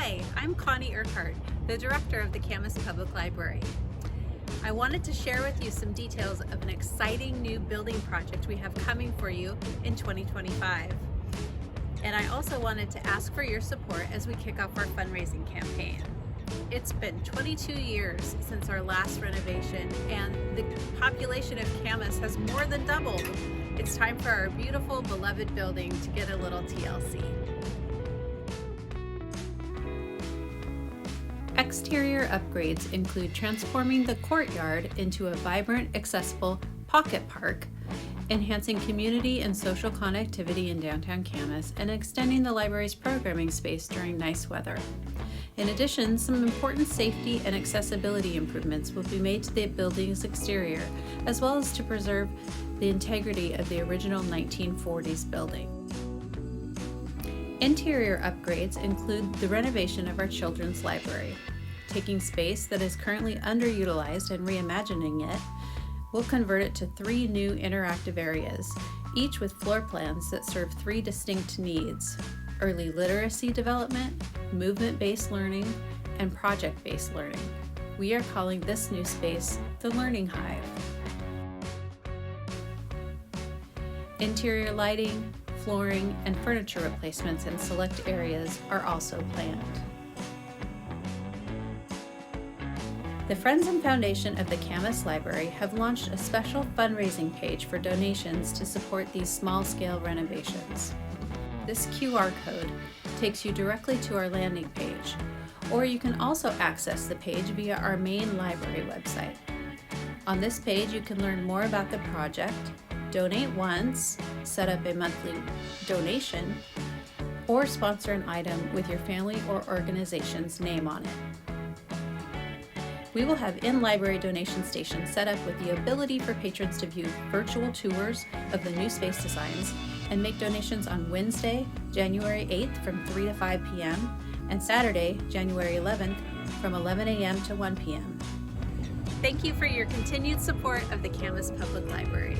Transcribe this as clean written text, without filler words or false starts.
Hi, I'm Connie Urquhart, the director of the Camas Public Library. I wanted to share with you some details of an exciting new building project we have coming for you in 2025. And I also wanted to ask for your support as we kick off our fundraising campaign. It's been 22 years since our last renovation, and the population of Camas has more than doubled. It's time for our beautiful, beloved building to get a little TLC. Exterior upgrades include transforming the courtyard into a vibrant, accessible pocket park, enhancing community and social connectivity in downtown Camas, and extending the library's programming space during nice weather. In addition, some important safety and accessibility improvements will be made to the building's exterior, as well as to preserve the integrity of the original 1940s building. Interior upgrades include the renovation of our children's library. Taking space that is currently underutilized and reimagining it, we'll convert it to 3 new interactive areas, each with floor plans that serve 3 distinct needs: early literacy development, movement-based learning, and project-based learning. We are calling this new space the Learning Hive. Interior lighting, flooring, and furniture replacements in select areas are also planned. The Friends and Foundation of the Camas Library have launched a special fundraising page for donations to support these small-scale renovations. This QR code takes you directly to our landing page, or you can also access the page via our main library website. On this page, you can learn more about the project, donate once, set up a monthly donation, or sponsor an item with your family or organization's name on it. We will have in-library donation stations set up with the ability for patrons to view virtual tours of the new space designs and make donations on Wednesday, January 8th from 3 to 5 p.m. and Saturday, January 11th from 11 a.m. to 1 p.m. Thank you for your continued support of the Camas Public Library.